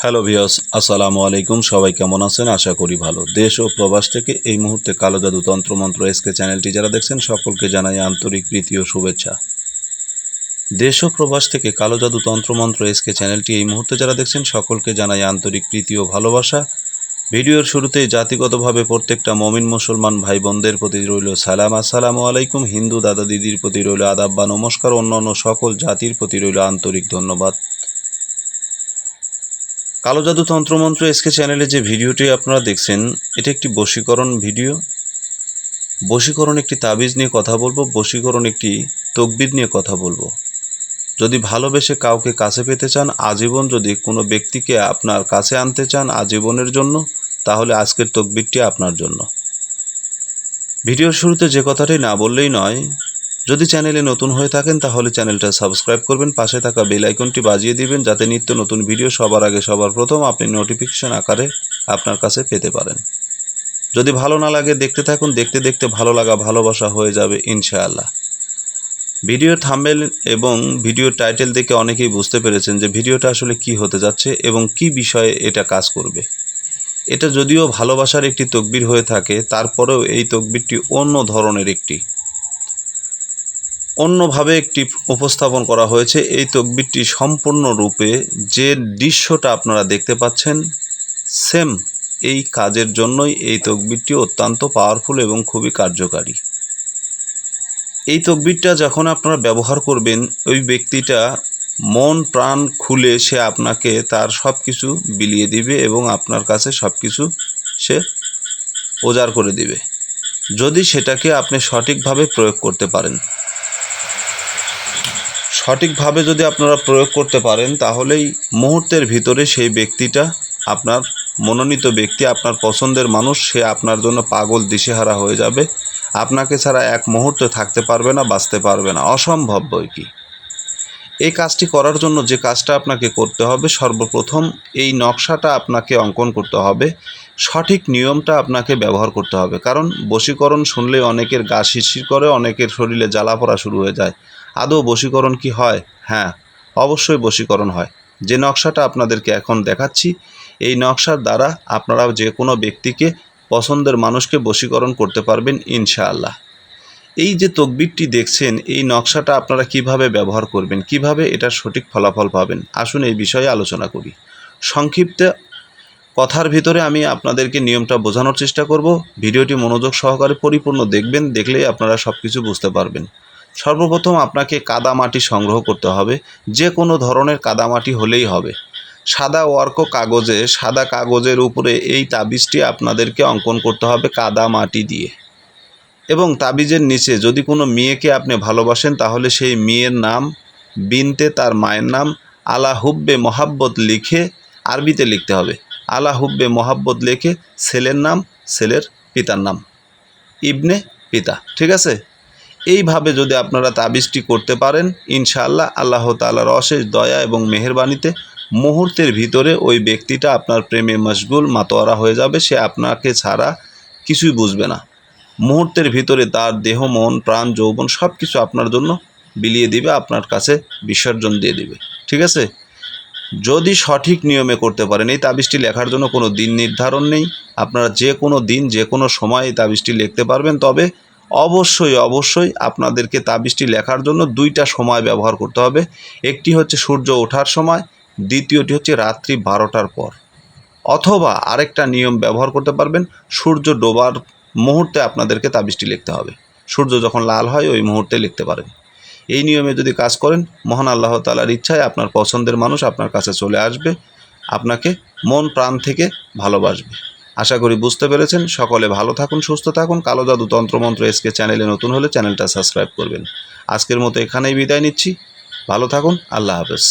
Hello viewers, আসসালামু আলাইকুম। সবাই কেমন আছেন? আশা করি ভালো। দেশ ও প্রবাস থেকে এই মুহূর্তে কালো জাদু তন্ত্রমন্ত্র এসকে চ্যানেলটি যারা দেখছেন সকলকে জানাই আন্তরিক প্রীতি ও শুভেচ্ছা। দেশ ও প্রবাস থেকে কালো জাদু তন্ত্রমন্ত্র এসকে চ্যানেলটি এই মুহূর্তে যারা দেখছেন সকলকে জানাই আন্তরিক প্রীতি ও ভালোবাসা। ভিডিওর শুরুতেই জাতিগতভাবে প্রত্যেকটা মমিন মুসলমান ভাই বোনদের প্রতি রইল সালাম, আসসালামু আলাইকুম। হিন্দু দাদা দিদির প্রতি রইল আদাব বা নমস্কার। অন্যান্য সকল জাতির প্রতি রইল আন্তরিক ধন্যবাদ। কালো জাদু তন্ত্রমন্ত্র এসকে চ্যানেলে যে ভিডিওটি আপনারা দেখছেন, এটা একটি বশীকরণ ভিডিও। বশীকরণ একটি তাবিজ নিয়ে কথা বলবো, বশীকরণ একটি তকবির নিয়ে কথা বলবো। যদি ভালোবেসে কাউকে কাছে পেতে চান, আজীবন যদি কোনো ব্যক্তিকে আপনার কাছে আনতে চান আজীবনের জন্য, তাহলে আজকের তকবিরটি আপনার জন্য। ভিডিওর শুরুতে যে কথাটি না বললেই নয়, যদি চ্যানেলে নতুন হয়ে থাকেন তাহলে চ্যানেলটা সাবস্ক্রাইব করবেন, পাশে থাকা বেল আইকনটি বাজিয়ে দিবেন যাতে নিত্য নতুন ভিডিও সবার আগে সবার প্রথম আপনি নোটিফিকেশন আকারে আপনার কাছে পেতে পারেন। যদি ভালো না লাগে দেখতে থাকুন, দেখতে দেখতে ভালো লাগা ভালোবাসা হয়ে যাবে ইনশাআল্লাহ। ভিডিওর থাম্বনেল এবং ভিডিওর টাইটেল দেখে অনেকেই বুঝতে পেরেছেন যে ভিডিওটা আসলে কি হতে যাচ্ছে এবং কি বিষয়ে এটা কাজ করবে। এটা যদিও ভালোবাসার একটি তকবির হয়ে থাকে, তারপরেও এই তকবিরটি অন্যভাবে একটি উপস্থাপন করা হয়েছে। এই তকবিরটি সম্পূর্ণরূপে যে দৃশ্যটা আপনারা দেখতে পাচ্ছেন, সেম এই কাজের জন্যই এই তকবিরটি অত্যন্ত পাওয়ারফুল এবং খুবই কার্যকারী। এই তকবিরটা যখন আপনারা ব্যবহার করবেন, ওই ব্যক্তিটা মন প্রাণ খুলে সে আপনাকে তার সব কিছু বিলিয়ে দিবে এবং আপনার কাছে সব কিছু সে উজাড় করে দিবে, যদি সেটাকে আপনি সঠিকভাবে প্রয়োগ করতে পারেন। সঠিকভাবে যদি আপনারা প্রয়োগ করতে পারেন তাহলেই মুহূর্তের ভিতরে সেই ব্যক্তিটা, আপনার মনোনীত ব্যক্তি, আপনার পছন্দের মানুষ, সে আপনার জন্য পাগল দিশেহারা হয়ে যাবে। আপনাকে ছাড়া এক মুহূর্ত থাকতে পারবে না, বাঁচতে পারবে না, অসম্ভব বই কি। এই কাজটি করার জন্য যে কাজটা আপনাকে করতে হবে, সর্বপ্রথম এই নকশাটা আপনাকে অঙ্কন করতে হবে, সঠিক নিয়মটা আপনাকে ব্যবহার করতে হবে। কারণ বশীকরণ শুনলে অনেকের গা শিরশির করে, অনেকের শরীরে জ্বালা পোড়া শুরু হয়ে যায়। আদৌ বশীকরণ কি হয়? হ্যাঁ, অবশ্যই বশীকরণ হয়। যে নকশাটা আপনাদেরকে এখন দেখাচ্ছি, এই নকশার দ্বারা আপনারা যে কোনো ব্যক্তিকে, পছন্দের মানুষকে বশীকরণ করতে পারবেন ইনশাআল্লাহ। এই যে তকবিরটি দেখছেন, এই নকশাটা আপনারা কিভাবে ব্যবহার করবেন, কিভাবে এটার সঠিক ফলাফল পাবেন, আসুন এই বিষয়ে আলোচনা করি। সংক্ষিপ্ত কথার ভিতরে আমি আপনাদেরকে নিয়মটা বোঝানোর চেষ্টা করব। ভিডিওটি মনোযোগ সহকারে পরিপূর্ণ দেখবেন, দেখলেই আপনারা সব কিছু বুঝতে পারবেন। সর্বপ্রথম আপনাকে কাদামাটি সংগ্রহ করতে হবে। যে কোনো ধরনের কাদামাটি হলেই হবে। সাদা সাদা কাগজের উপরে এই তাবিজটি আপনাদেরকে অঙ্কন করতে হবে কাদামাটি দিয়ে। এবং তাবিজের নিচে যদি কোনো মেয়েকে আপনি ভালোবাসেন তাহলে সেই মেয়ের নাম, বিনতে তার মায়ের নাম, আলা হুব্বে মোহাব্বত লিখে আরবিতে লিখতে হবে। আলা হুব্বে মোহাব্বত লিখে ছেলের নাম, ছেলের পিতার নাম, ইবনে পিতা। ঠিক আছে? এইভাবে যদি আপনারা তাবিজটি করতে পারেন ইনশাআল্লাহ, আল্লাহ তাআলার অশেষ দয়া এবং মেহেরবানিতে মুহূর্তের ভিতরে ওই ব্যক্তিটা আপনার প্রেমে মশগুল মাতোয়ারা হয়ে যাবে। সে আপনাকে ছাড়া কিছুই বুঝবে না। মুহূর্তের ভিতরে তার দেহ, মন, প্রাণ, যৌবন সব কিছু আপনার জন্য বিলিয়ে দিবে, আপনার কাছে বিসর্জন দিয়ে দিবে। ঠিক আছে? যদি সঠিক নিয়মে করতে পারেন। এই তাবিজটি লেখার জন্য কোনো দিন নির্ধারণ নেই, আপনারা যে কোনো দিন যে কোনো সময় এই তাবিজটি লিখতে পারবেন। তবে অবশ্যই আপনাদেরকে তাবিজটি লেখার জন্য দুইটা সময় ব্যবহার করতে হবে। একটি হচ্ছে সূর্য ওঠার সময়, দ্বিতীয়টি হচ্ছে রাত্রি 12টার পর। অথবা আরেকটা নিয়ম ব্যবহার করতে পারবেন, সূর্য ডোবার মুহূর্তে আপনাদেরকে তাবিজটি লিখতে হবে। সূর্য যখন লাল হয় ওই মুহূর্তে লিখতে পারেন। এই নিয়মে যদি কাজ করেন, মহান আল্লাহ তাআলার ইচ্ছায় আপনার পছন্দের মানুষ আপনার কাছে চলে আসবে, আপনাকে মন প্রাণ থেকে ভালোবাসবে। আশা করি বুঝতে পেরেছেন। সকলে ভালো থাকুন, সুস্থ থাকুন। কালো জাদু তন্ত্রমন্ত্র এসকে চ্যানেলে নতুন হলে চ্যানেলটা সাবস্ক্রাইব করবেন। আজকের মতো এখানেই বিদায় নিচ্ছি। ভালো থাকুন। আল্লাহ হাফেজ।